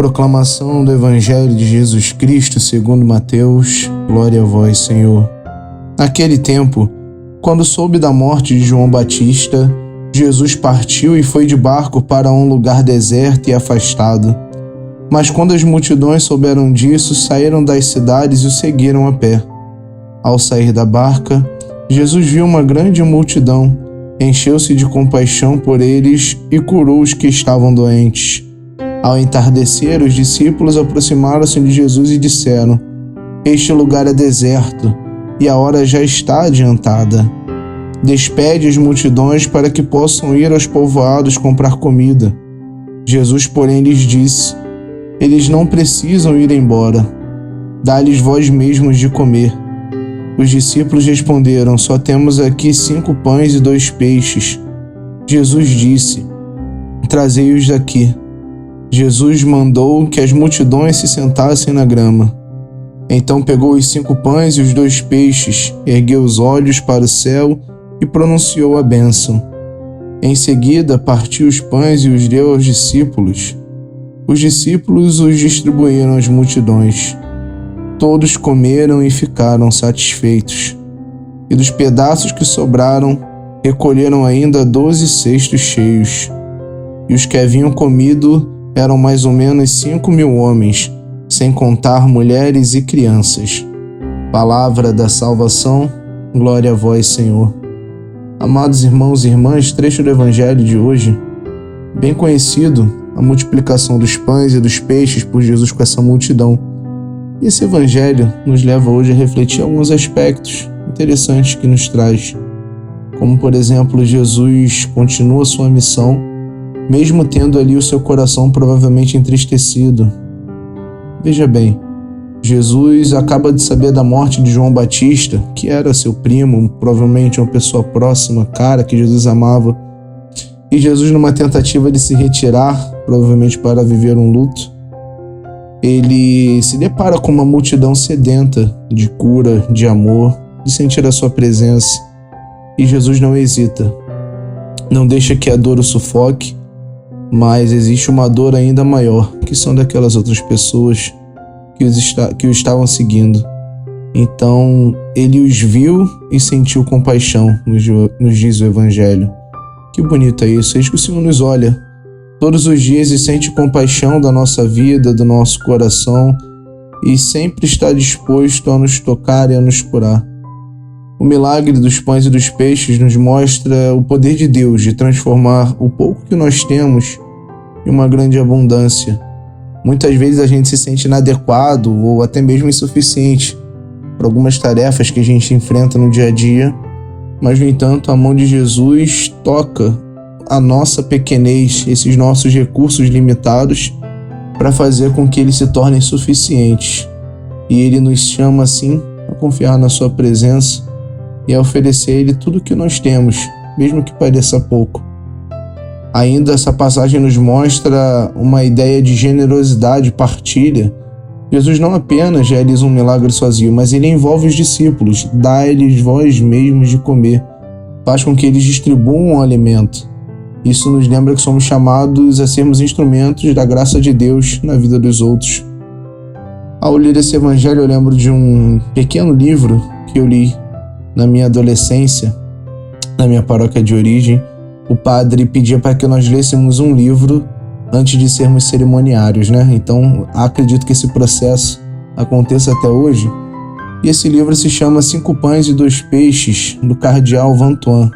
Proclamação do Evangelho de Jesus Cristo segundo Mateus. Glória a vós, Senhor. Naquele tempo, quando soube da morte de João Batista, Jesus partiu e foi de barco para um lugar deserto e afastado. Mas quando as multidões souberam disso, saíram das cidades e o seguiram a pé. Ao sair da barca, Jesus viu uma grande multidão, encheu-se de compaixão por eles e curou os que estavam doentes. Ao entardecer, os discípulos aproximaram-se de Jesus e disseram: Este lugar é deserto, e a hora já está adiantada. Despede as multidões para que possam ir aos povoados comprar comida. Jesus, porém, lhes disse: Eles não precisam ir embora. Dá-lhes vós mesmos de comer. Os discípulos responderam: Só temos aqui 5 pães e 2 peixes. Jesus disse: Trazei-os aqui. Jesus mandou que as multidões se sentassem na grama. Então pegou os 5 pães e os 2 peixes, ergueu os olhos para o céu e pronunciou a bênção. Em seguida, partiu os pães e os deu aos discípulos. Os discípulos os distribuíram às multidões. Todos comeram e ficaram satisfeitos. E dos pedaços que sobraram, recolheram ainda 12 cestos cheios. E os que haviam comido eram mais ou menos 5.000 homens, sem contar mulheres e crianças. Palavra da salvação, glória a vós, Senhor. Amados irmãos e irmãs, trecho do Evangelho de hoje, bem conhecido, a multiplicação dos pães e dos peixes por Jesus com essa multidão. E esse Evangelho nos leva hoje a refletir alguns aspectos interessantes que nos traz, como por exemplo, Jesus continua sua missão, mesmo tendo ali o seu coração provavelmente entristecido. Veja bem, Jesus acaba de saber da morte de João Batista, que era seu primo, provavelmente uma pessoa próxima, cara que Jesus amava. E Jesus, numa tentativa de se retirar, provavelmente para viver um luto, ele se depara com uma multidão sedenta de cura, de amor, de sentir a sua presença. E Jesus não hesita, não deixa que a dor o sufoque, mas existe uma dor ainda maior, que são daquelas outras pessoas que o estavam seguindo. Então, ele os viu e sentiu compaixão, nos diz o Evangelho. Que bonito é isso, é isso que o Senhor nos olha todos os dias e sente compaixão da nossa vida, do nosso coração, e sempre está disposto a nos tocar e a nos curar. O milagre dos pães e dos peixes nos mostra o poder de Deus de transformar o pouco que nós temos em uma grande abundância. Muitas vezes a gente se sente inadequado ou até mesmo insuficiente para algumas tarefas que a gente enfrenta no dia a dia, mas, no entanto, a mão de Jesus toca a nossa pequenez, esses nossos recursos limitados, para fazer com que eles se tornem suficientes. E Ele nos chama, assim, a confiar na Sua presença e a oferecer a Ele tudo o que nós temos, mesmo que pareça pouco. Ainda essa passagem nos mostra uma ideia de generosidade e partilha. Jesus não apenas realiza um milagre sozinho, mas Ele envolve os discípulos, dá-lhes vós mesmos de comer, faz com que eles distribuam o alimento. Isso nos lembra que somos chamados a sermos instrumentos da graça de Deus na vida dos outros. Ao ler esse Evangelho, eu lembro de um pequeno livro que eu li na minha adolescência, na minha paróquia de origem. O padre pedia para que nós lêssemos um livro antes de sermos cerimoniários, né? Então, acredito que esse processo aconteça até hoje. E esse livro se chama 5 Pães e 2 Peixes, do cardeal Vantuan.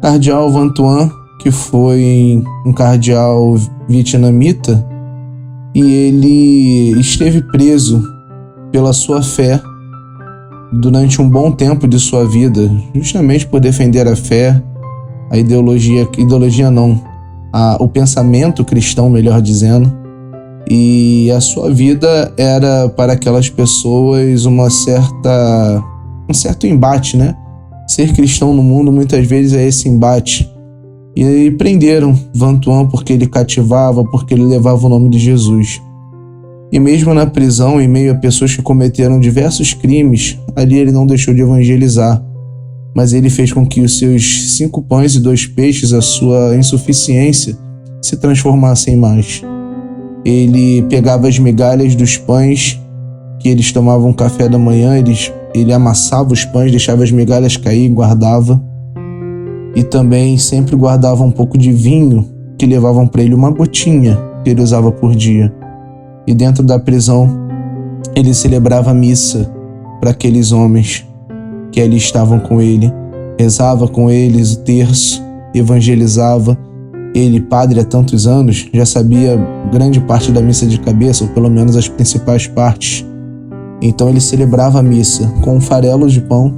Cardeal Vantuan, que foi um cardeal vietnamita, e ele esteve preso pela sua fé durante um bom tempo de sua vida, justamente por defender a fé, a o pensamento cristão, melhor dizendo, e a sua vida era para aquelas pessoas um certo embate, né? Ser cristão no mundo muitas vezes é esse embate. E aí prenderam Vantuan porque ele cativava, porque ele levava o nome de Jesus. E mesmo na prisão, em meio a pessoas que cometeram diversos crimes, ali ele não deixou de evangelizar. Mas ele fez com que os seus 5 pães e 2 peixes, a sua insuficiência, se transformassem em mais. ele pegava as migalhas dos pães que eles tomavam café da manhã, ele amassava os pães, deixava as migalhas cair, guardava. E também sempre guardava um pouco de vinho que levavam para ele, uma gotinha que ele usava por dia. E dentro da prisão ele celebrava a missa para aqueles homens que ali estavam com ele, rezava com eles o terço, evangelizava. Ele, padre há tantos anos, já sabia grande parte da missa de cabeça, ou pelo menos as principais partes. Então ele celebrava a missa com um farelo de pão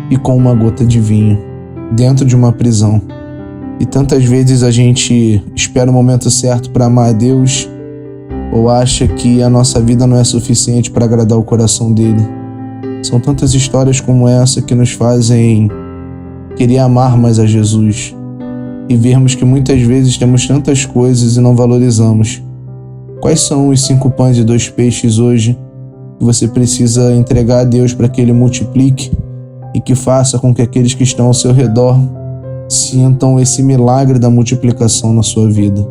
e com uma gota de vinho, dentro de uma prisão. E tantas vezes a gente espera o momento certo para amar a Deus, ou acha que a nossa vida não é suficiente para agradar o coração dele. São tantas histórias como essa que nos fazem querer amar mais a Jesus e vermos que muitas vezes temos tantas coisas e não valorizamos. Quais são os 5 pães e 2 peixes hoje que você precisa entregar a Deus para que Ele multiplique e que faça com que aqueles que estão ao seu redor sintam esse milagre da multiplicação na sua vida?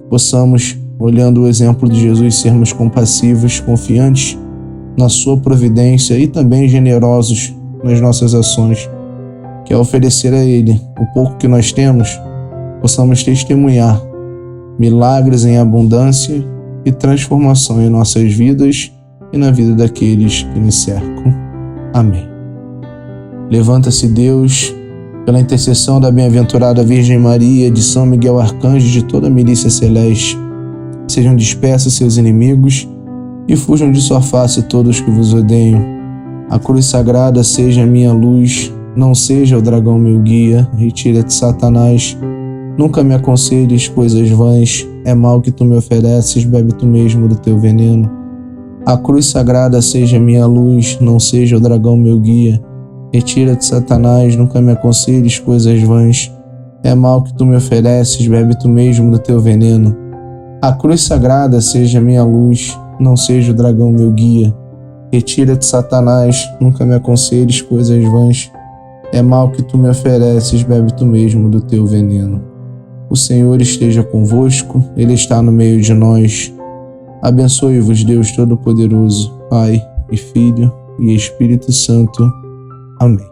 Possamos, olhando o exemplo de Jesus, sermos compassivos, confiantes na sua providência e também generosos nas nossas ações, que é oferecer a Ele o pouco que nós temos, possamos testemunhar milagres em abundância e transformação em nossas vidas e na vida daqueles que nos cercam. Amém. Levanta-se, Deus, pela intercessão da bem-aventurada Virgem Maria, de São Miguel Arcanjo e de toda a milícia celeste, sejam dispersos seus inimigos e fujam de sua face todos que vos odeiam. A cruz sagrada seja a minha luz, não seja o dragão meu guia. Retira-te, Satanás, nunca me aconselhes coisas vãs, é mal que tu me ofereces, bebe tu mesmo do teu veneno. A cruz sagrada seja a minha luz, não seja o dragão meu guia. Retira-te, Satanás, nunca me aconselhes coisas vãs, é mal que tu me ofereces, bebe tu mesmo do teu veneno. A cruz sagrada seja a minha luz, não seja o dragão meu guia. Retira-te, Satanás, nunca me aconselhes coisas vãs, é mal que tu me ofereces, bebe tu mesmo do teu veneno. O Senhor esteja convosco, Ele está no meio de nós. Abençoe-vos, Deus Todo-Poderoso, Pai e Filho e Espírito Santo. Amém.